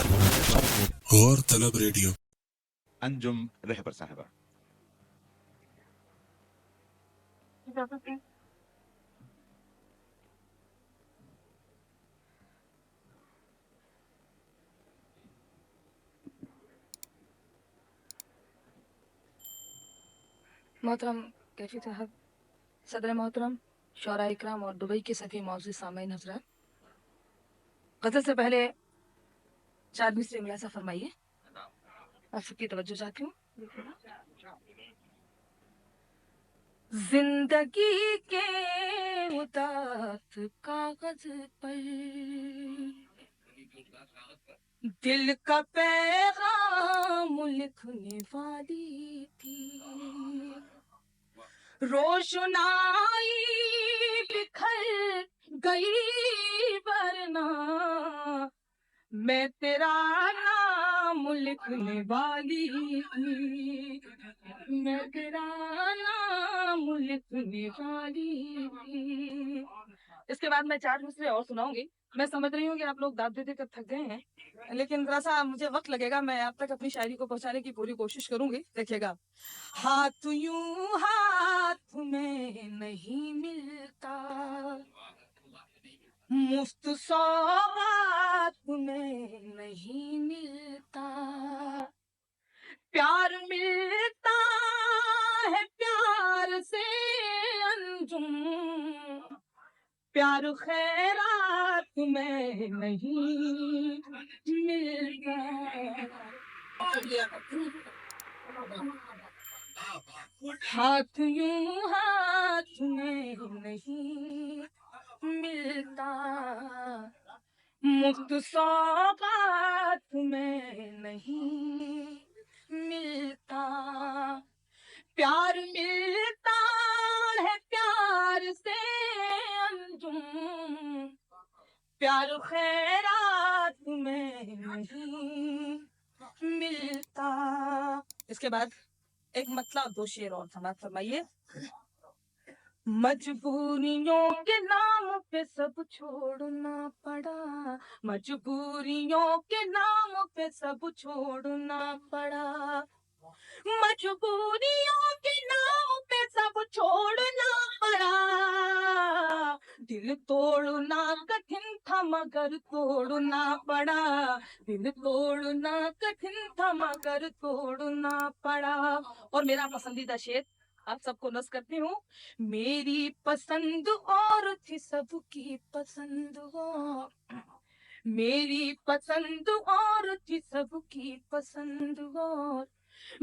गौर तलब रेडियो। अंजुम रहबर साहबा। मोहतरम कैफी साहब, सदर मोहतरम, शौरा इकराम और दुबई के सभी मौजूद सामीन हजरात, गज़ल से पहले 4 मिसरे मुलाजा फरमाइए। आप सबकी तवज्जो चाहती हूँ। जिंदगी के उदास कागज पर दिल का पैगाम लिखने वाली थी, रोशनाई बिखर गई वरना मैं तेरा नाम लिखने वाली थी, मैं तेरा नाम लिखने वाली थी। इसके बाद मैं 4 मिसरे और सुनाऊंगी। मैं समझ रही हूँ कि आप लोग दाद देते कर थक गए हैं, लेकिन थोड़ा सा मुझे वक्त लगेगा। मैं आप तक अपनी शायरी को पहुंचाने की पूरी कोशिश करूंगी। देखिएगा। हाथ यूं हाथ में नहीं मिलता, मुफ्त सौगात में नहीं मिलता, प्यार मिलता है प्यार से अंजुम, प्यार खैरात में नहीं मिलता। हाथ यूं हाथ में नहीं मिलता, मुफ्त सौगात में नहीं मिलता, प्यार मिलता है प्यार से अंजुम, प्यार खैरात में नहीं मिलता। इसके बाद एक मतलब 2 शेर और समाप्त फरमाइए। मजबूरियों के नाम पे सब छोड़ना पड़ा, मजबूरियों के नाम पे सब छोड़ना पड़ा, मजबूरियों के नाम पे सब छोड़ना पड़ा, दिल तोड़ना कठिन था मगर तोड़ना पड़ा, दिल तोड़ना कठिन था मगर तोड़ना पड़ा। और मेरा पसंदीदा शेर आप सबको नज़ करती हूँ। मेरी पसंद और थी सबकी पसंद और, मेरी पसंद और थी सबकी पसंद और,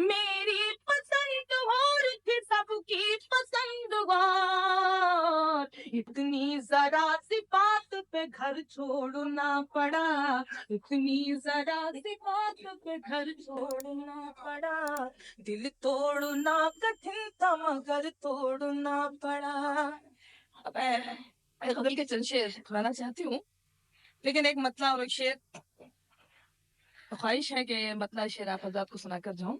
मेरी पसंद और थी सबकी पसंद और, इतनी जरा सी बात पे घर छोड़ना पड़ा, इतनी जरा सी बात पे घर छोड़ना पड़ा, दिल तोड़ना कठिन था मगर तोड़ना पड़ा। अब मैं गजल के चंद शेर सुनाना चाहती हूँ, लेकिन एक मतला और एक शेर ख्वाहिश है कि मतला शेर आप हज़रात को सुनाकर जाऊं।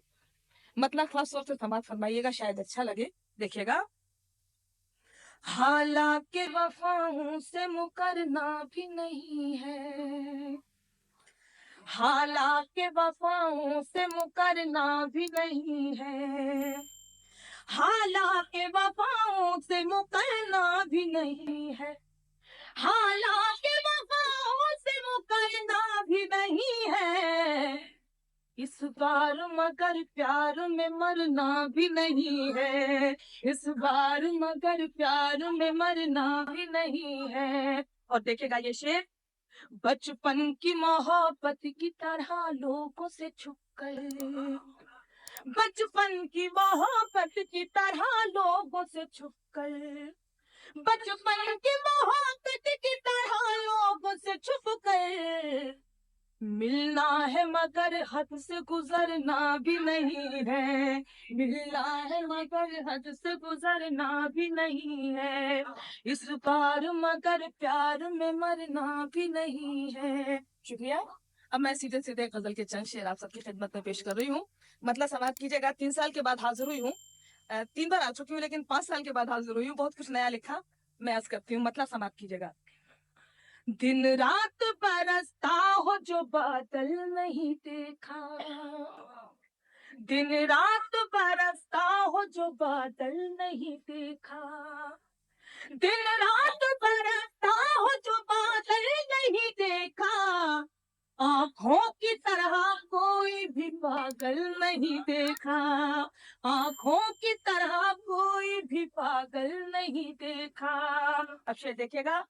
मतलब खास तौर से समाप्त फरमाइएगा, शायद अच्छा लगे। देखिएगा। हालांकि वफाओं से मुकरना भी नहीं है, हालांकि वफाओं से मुकरना भी नहीं है, हालांकि वफाओं से मुकरना भी नहीं है, हालांकि वफाओं से मुकरना भी नहीं है, इस बार मगर प्यार में मरना भी नहीं है, इस बार मगर प्यार में मरना भी नहीं है। और देखिएगा ये शेर, बचपन की मोहब्बत की तरह लोगों से छुपकर, बचपन की मोहब्बत की तरह लोगों से छुपकर, बचपन की मोहब्बत की तरह लोगों से छुपकर, मिलना है मगर हद से गुजरना भी नहीं है, मिलना है मगर हद से गुजरना भी नहीं है, इस बार मगर प्यार में मरना भी नहीं है। शुक्रिया। अब मैं सीधे सीधे गजल के चंद शेर आप सबकी खिदमत में पेश कर रही हूँ। मतलब समाप्त कीजिएगा। 3 साल के बाद हाजिर हुई हूँ। 3 बार आ चुकी हूँ, लेकिन 5 साल के बाद हाजिर हुई हूँ। बहुत कुछ नया लिखा मैं अर्ज करती हूँ। मतलब समाप्त कीजिएगा। दिन रात बरसता हो जो बादल नहीं देखा, दिन रात बरसता हो जो बादल नहीं देखा, दिन रात बरसता हो जो बादल नहीं देखा, आँखों की तरह कोई भी पागल नहीं देखा, आँखों की तरह कोई भी पागल नहीं देखा। अब शेर देखिएगा।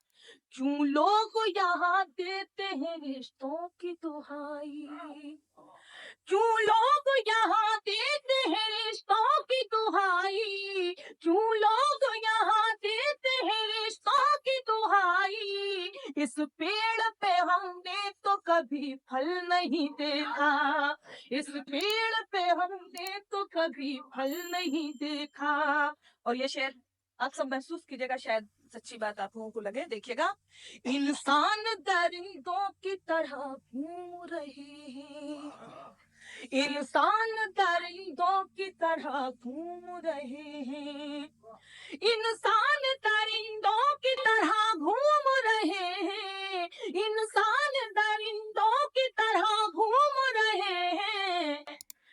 क्यों लोग यहाँ देते हैं रिश्तों की दुहाई, क्यों लोग यहाँ देते हैं रिश्तों की दुहाई, क्यों लोग यहाँ देते हैं रिश्तों की दुहाई, इस पेड़ पे हमने तो कभी फल नहीं देखा, इस पेड़ पे हमने तो कभी फल नहीं देखा। और ये शेर आप सब महसूस कीजिएगा, शायद सच्ची बात आप लोगों को लगे। देखिएगा। इंसान दरिंदों की तरह घूम रहे हैं, इंसान दरिंदों की तरह घूम रहे हैं, इंसान दरिंदों की तरह घूम रहे हैं, इंसान दरिंदों की तरह घूम रहे हैं,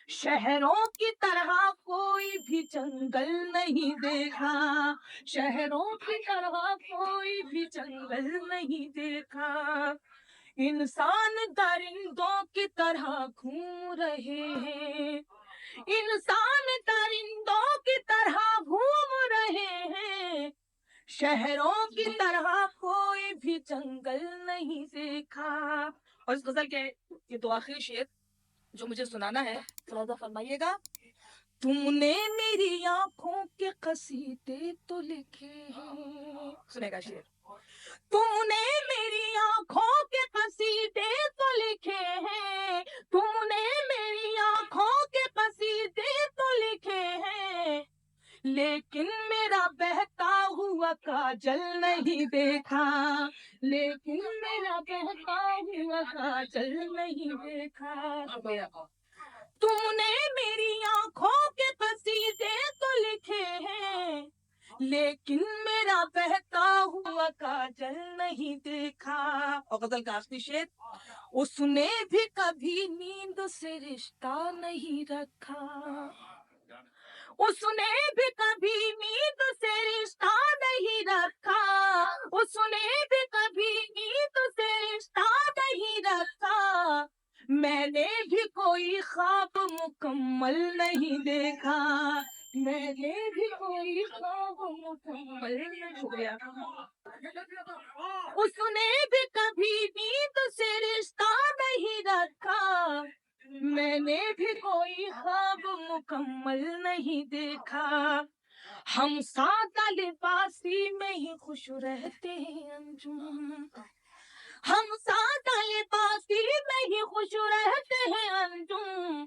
शहरों की तरह कोई भी जंगल नहीं देखा, शहरों की तरह कोई भी जंगल नहीं देखा, इंसान दरिंदों की तरह घूम रहे हैं, इंसान दरिंदों की तरह घूम रहे हैं, शहरों की तरह कोई भी जंगल नहीं देखा। और इस गजल के ये दो आखिरी शेर जो मुझे सुनाना है, थोड़ा फरमाइएगा। तुमने मेरी आंखों के कसीदे तो लिखे हैं, सुनेगा शेर। तुमने मेरी आंखों के कसीदे तो लिखे हैं, तुमने मेरी आंखों के कसीदे तो लिखे हैं, लेकिन मेरा बहता हुआ काजल नहीं देखा, लेकिन मेरा बहता हुआ काजल नहीं देखा। तुमने मेरी आंखों के कसीदे तो लिखे हैं, लेकिन मेरा बहता हुआ काजल नहीं देखा। और गजल का आखिरी शेर। उसने भी कभी नींद से रिश्ता नहीं रखा, उसने भी कभी नींद से रिश्ता नहीं रखा, उसने भी कभी नींद से रिश्ता नहीं रखा, मैंने भी कोई ख्वाब मुकम्मल नहीं देखा, मैंने भी कोई ख्वाब मुकम्मल नहीं देखा, उसने भी कभी नींद से रिश्ता नहीं रखा, मैंने भी कोई ख्वाब मुकम्मल नहीं देखा। हम सादा लिबासी में ही खुश रहते हैं अंजुम, हम सादा लिबासी में ही खुश रहते हैं अंजुम,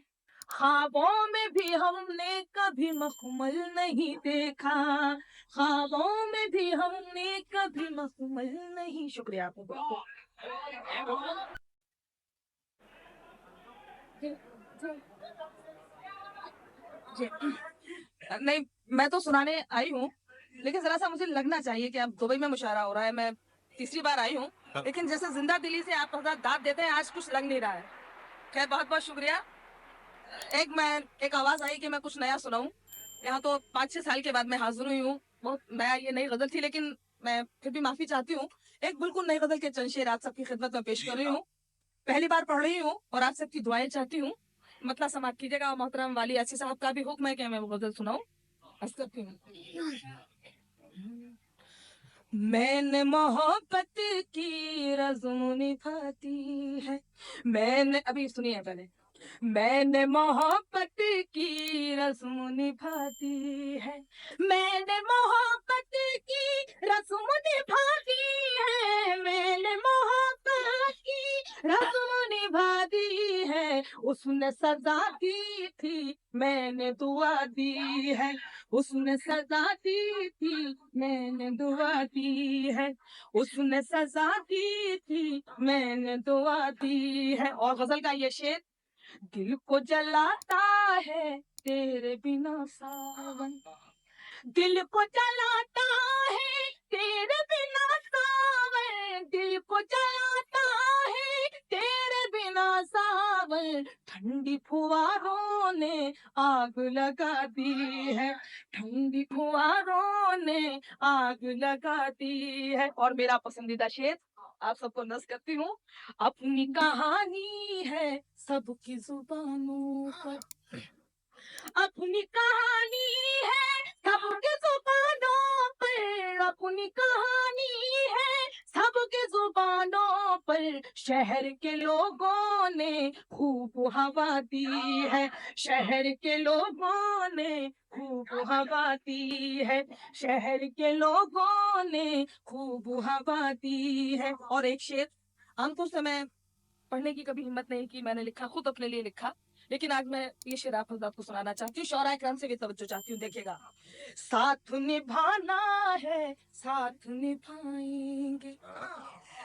ख्वाबों में भी हमने कभी मखमल नहीं देखा, ख्वाबों में भी हमने कभी मखमल नहीं। शुक्रिया आपको। जी। नहीं, मैं तो सुनाने आई हूँ, लेकिन जरा सा मुझे लगना चाहिए कि अब दुबई में मुशायरा हो रहा है, मैं तीसरी बार आई हूँ, लेकिन जैसे जिंदा दिली से आप हजरत दाद देते हैं, आज कुछ लग नहीं रहा है। खैर, बहुत बहुत शुक्रिया। एक आवाज आई कि मैं कुछ नया सुनाऊं। यहाँ तो 5-6 साल के बाद मैं हाजिर हुई हूँ। बहुत नया ये नई गजल थी, लेकिन मैं फिर भी माफी चाहती हूँ। एक बिल्कुल नई गजल के चंद शेर आप सबकी खिदमत में पेश कर रही हूँ। पहली बार पढ़ रही हूँ और आप सबकी दुआएं चाहती हूँ। मतलब समाप्त कीजिएगा। और मोहतरम वाली यासी साहब का भी हुक्म है कि मैं वो गजल सुनाऊं। मैंने मोहब्बत की रस्म निभाती है, मैंने अभी सुनिए पहले। मैंने मोहब्बत की रस्म निभाती है, मैंने मोहब्बत की रस्म निभाती है, मैंने मोहब्बत की रस्म निभाती है, उसने सजा दी थी मैंने दुआ दी है, उसने सजा दी थी मैंने दुआ दी है, उसने सजा दी थी मैंने दुआ दी है। और गजल का ये शेर। दिल को जलाता है तेरे बिना सावन, दिल को जलाता है तेरे बिना सावन, दिल को जलाता है तेरे सावन ठंडी फुहारों ने आग लगा दी है, ठंडी फुहारों ने आग लगा दी है। और मेरा पसंदीदा शेर आप सबको नज़ करती हूँ। अपनी कहानी है सबकी जुबानों पर, अपनी कहानी है सबके जुबानों पर, अपनी कहानी है सबके जुबानों पर। शहर के लोगों ने खूब हवा दी है, शहर के लोगों ने खूब हवा दी है, शहर के लोगों ने खूब हवा दी है। और एक शेर आमतौर से मैं पढ़ने की कभी हिम्मत नहीं की, मैंने लिखा, खुद अपने लिए लिखा, लेकिन आज मैं ये शेर आप हज़रात को सुनाना चाहती हूँ। शौरा इकराम से भी तवज्जो चाहती हूँ, देखिएगा। साथ निभाना है साथ निभाएंगे,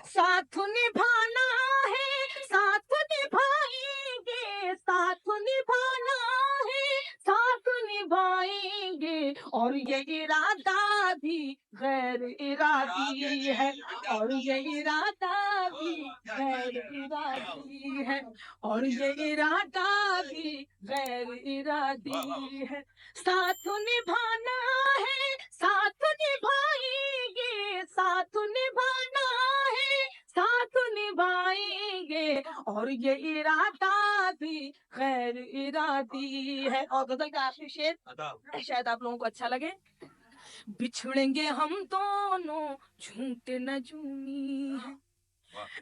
साथ निभाना है साथ निभाएंगे, साथ निभाना है साथ निभाएंगे। और ये इरादा भी गैर इरादी है, और ये इरादा भी गैर इरादी है, और ये इरादा भी गैर इरादी है। साथ निभाना है साथ निभाएंगे, साथ निभाना है साथ निभाएंगे। और ये इरादा भी गैर इरादी है। और गजल का आखिरी शेर शायद आप लोगों को अच्छा लगे। बिछड़ेंगे हम दोनों झूठे नजूमी है,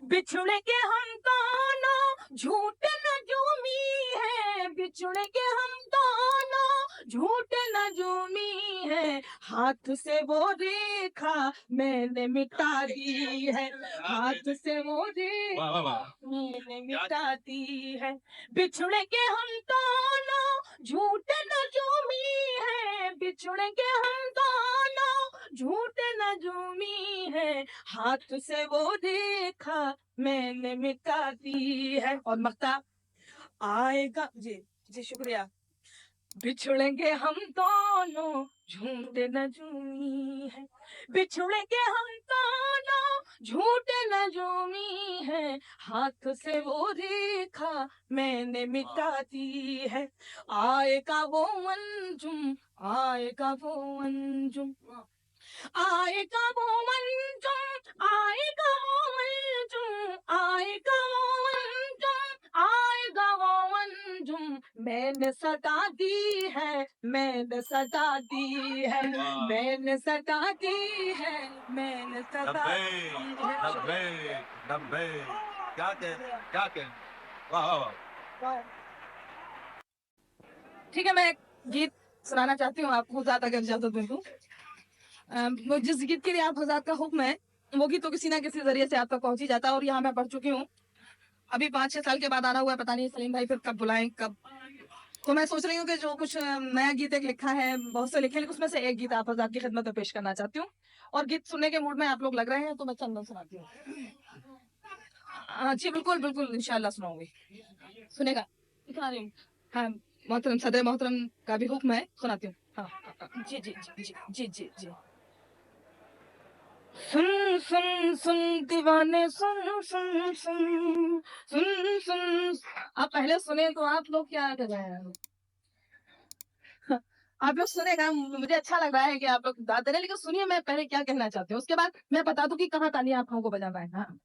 बिछड़ेंगे हम दोनों झूठे नजूमी है, बिछड़ेंगे हम दोनों झूठे नजूमी है। हाथ से वो रेखा मैंने मिटा दी है, हाथ से वो रेखा मैंने मिटा दी है। बिछड़ेंगे हम दोनों झूठे नजूमी है, बिछड़ेंगे हम दोनों झूठे नजूमी है। हाथ से वो रेखा मैंने मिटा दी है। और मक्ता आएगा जी, जी शुक्रिया। बिछड़ेंगे हम दोनों झूठे नजूमी है, बिछड़ेंगे हम दोनों झूठे नजूमी है। हाथ से वो रेखा मैंने मिटा दी है। आएगा वो अंजुम, आएगा वो अंजुम, आएगा वो अंजुम, आएगा वो अंजुम, आएगा वो अंजुम, आएगा वो अंजुम। मैंने सदा दी है, मैंने सदा दी है, मैंने सदा दी है, मैंने सदा दी है। नब्बे क्या कह वाह वाह। ठीक है, मैं एक गीत सुनाना चाहती हूँ आपको, ज्यादा अगर इजाजत दे दूं। वो जिस गीत के लिए आप हज़रात का हुक्म है, वो गीत तो किसी ना किसी जरिए से आप तक पहुंच ही जाता है। और यहाँ मैं पढ़ चुकी हूँ, अभी 5-6 साल के बाद आना हुआ है, पता नहीं सलीम भाई फिर कब बुलाएं कब। तो मैं सोच रही हूँ कि जो कुछ नया गीत एक लिखा है, बहुत से लिखे, लेकिन उसमें से एक गीत आप हज़रात की खिदमत में पेश करना चाहती हूँ। और गीत सुनने के मूड में आप लोग लग रहे हैं तो मैं चंदन सुनाती हूँ। जी बिल्कुल बिल्कुल, इंशाल्लाह सुनाऊंगी। सुनेगा? सुना रही हूँ। हाँ, मोहतरम सदर मोहतरम का भी हुक्म है, सुनाती हूँ। हाँ जी जी जी जी जी जी जी। सुन सुन सुन दीवाने सुन सुन सुन सुन सुन। आप पहले सुने तो आप लोग क्या कर रहे हैं? आप लोग सुनेगा, मुझे अच्छा लग रहा है कि आप लोग दाद दे रहे हैं, लेकिन सुनिए मैं पहले क्या कहना चाहती हूँ, उसके बाद मैं बता दूं कि कहाँ तालियां आप लोगों को बजाना है। हाँ,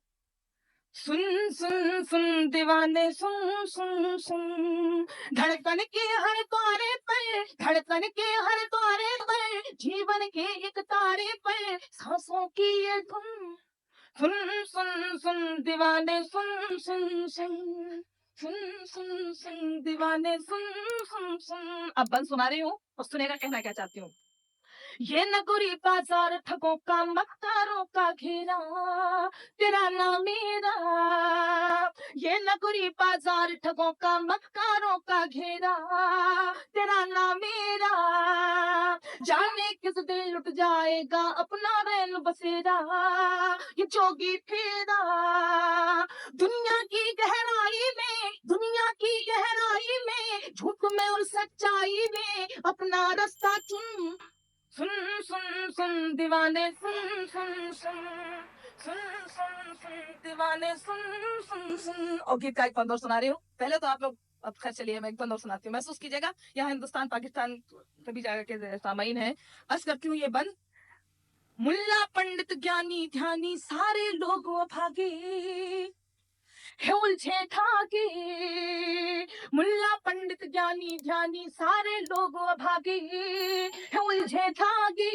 सुन सुन सुन दीवाने सुन सुन सुन, धड़कन के हर तारे पर, धड़कन के हर तारे पर, जीवन के एक तारे पर सांसों की ये धुन। सुन सुन सुन दीवाने सुन सुन सुन, सुन सुन सुन दीवाने सुन सुन सुन। अब बंद सुना रही हूँ और सुनेगा कहना क्या चाहती हूँ। ये नगरी बाजार ठगों का मक्कारों का घेरा, तेरा नाम मेरा। ये नगरी बाजार ठगों का मक्कारों का घेरा, तेरा नाम मेरा। जाने किस दिन लुट जाएगा अपना रैन बसेरा, ये जोगी फेरा। दुनिया की गहराई में, दुनिया की गहराई में, झूठ में और सच्चाई में अपना रास्ता चुन। सुन सुन सुन दीवाने सुन सुन सुन, सुन सुन सुन दीवाने सुन सुन सुन। और गीत का एक बंद और सुना रही हूँ। पहले तो आप लोग, अब खैर चलिए मैं एक बंद और सुनाती हूँ। महसूस कीजिएगा, यहाँ हिंदुस्तान पाकिस्तान सभी जगह के सामाइन है। अर्ज करती हूँ ये बंद। मुल्ला पंडित ज्ञानी ध्यानी सारे लोग भागे है उलझे धागे। मुल्ला पंडित ज्ञानी ध्यानी सारे लोग भागे है उलझे धागे।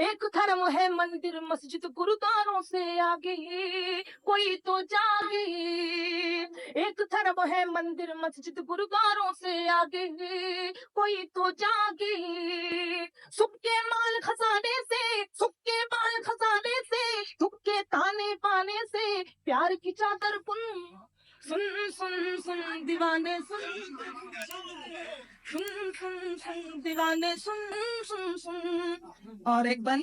एक धर्म है मंदिर मस्जिद गुरुद्वारों से आगे कोई तो जागे। एक धर्म है मंदिर मस्जिद गुरुद्वारों से आगे कोई तो जागे। सुख के माल खजाने से, सुख के माल खजाने से, दुख के ताने पाने से प्यार की चादर बुन। सुन सुन सुन दीवाने सुन सुन सुन सुन दीवाने सुन सुन सुन। और एक बन,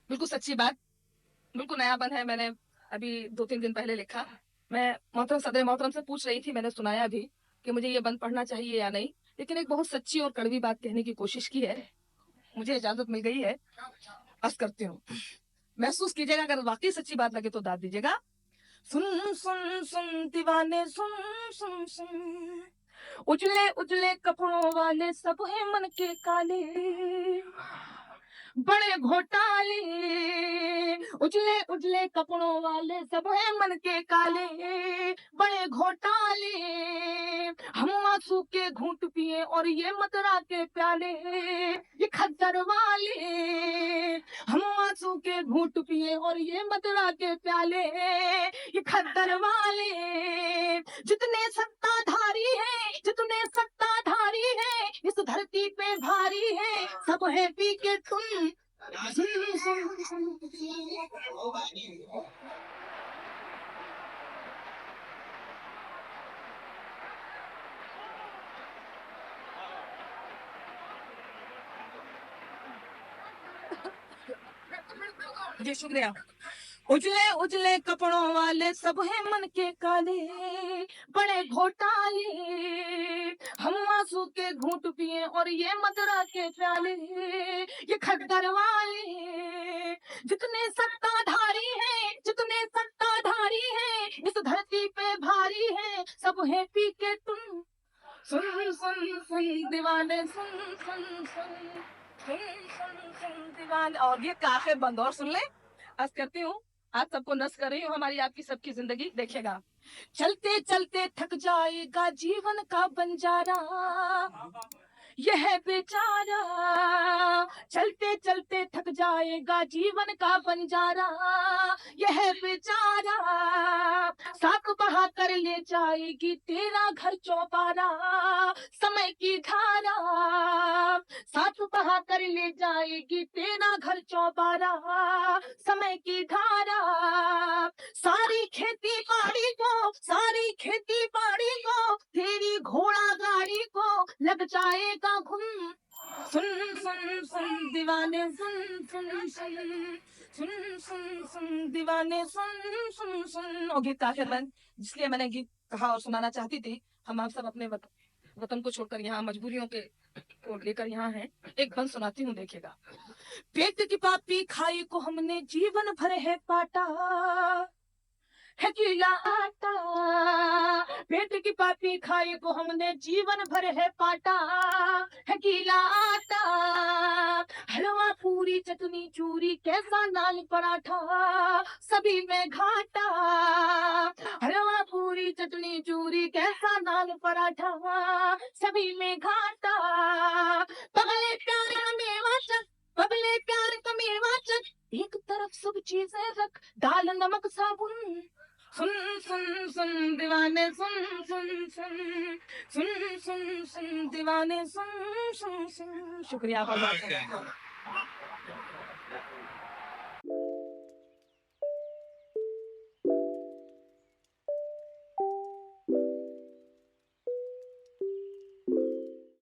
बिल्कुल सच्ची बात, बिल्कुल नया बन है, मैंने अभी 2-3 दिन पहले लिखा। मैं मोहतरम सदर मोहतरम से पूछ रही थी, मैंने सुनाया भी कि मुझे ये बंद पढ़ना चाहिए या नहीं, लेकिन एक बहुत सच्ची और कड़वी बात कहने की कोशिश की है, मुझे इजाजत मिल गई है, अर्ज करती हूँ। महसूस कीजिएगा, अगर वाकई सच्ची बात लगे तो दाद दीजिएगा। सुन सुन सुन दीवाने सुन सुन सुन। उजले उजले कपड़ों वाले सब है मन के काले बड़े घोटाले। उजले उजले कपड़ों वाले सब है मन के काले बड़े घोटाले। हम आंसू के घूंट पिए और ये मदरा के प्याले ये खद्दर वाले। हम आंसू के घूंट पिए और ये मदरा के प्याले ये खद्दर वाले। जितने सत्ताधारी हैं, जितने सत्ताधारी हैं, इस धरती पे भारी है, सब है पी के तुम। जी शुक्रिया। उजले उजले कपड़ों वाले सब है मन के काले बड़े घोटाले। हम आंसू के घूंट पिए और ये मदरा के प्याले ये खद्दर वाले। जितने सत्ताधारी हैं, जितने सत्ताधारी हैं, इस धरती पे भारी है, सब है पी के तुम। सुन सुन सुन दीवाने सुन सुन सुन सुन सुन सुन दीवाने। और ये काफी बंद और सुन ले, आज करती हूँ, आज सबको नस कर रही हूँ, हमारी आपकी सबकी जिंदगी देखिएगा। चलते चलते थक जाएगा जीवन का बंजारा यह बेचारा। चलते चलते थक जाएगा जीवन का बंजारा यह बेचारा। साथ बहा कर ले जाएगी तेरा घर चौबारा समय की धारा। साथ बहा कर ले जाएगी तेरा घर चौबारा समय की धारा। सारी खेती बाड़ी को, सारी खेती बाड़ी को, तेरी घोड़ा गाड़ी को लग जाएगा घुन। सुन सुन सुन दीवाने सुन सुन सुन सुन सुन सुन दीवाने सुन सुन सुन। और गीत का आखिर बंद, जिसलिए मैंने गीत कहा और सुनाना चाहती थी। हम आप सब अपने वतन को छोड़कर यहाँ मजबूरियों के को लेकर यहाँ हैं। एक बंद सुनाती हूँ, देखिएगा। पेट की पापी खाई को हमने जीवन भर है पाटा है गीला आटा। पेट की पापी खाई को हमने जीवन भर है पाटा है गीला आटा। हलवा पूरी चटनी चूरी कैसा नान पराठा सभी में घाटा। हलवा पूरी चटनी चूरी कैसा नान पराठा सभी में घाटा। पगले प्यार का मेवा चख, पगले प्यार का मेवा चख, एक तरफ सब चीजें रख दाल नमक साबुन। सुन सुन सुन दीवाने सुन सुन सुन सुन सुन सुन दीवाने सुन सुन सुन। शुक्रिया।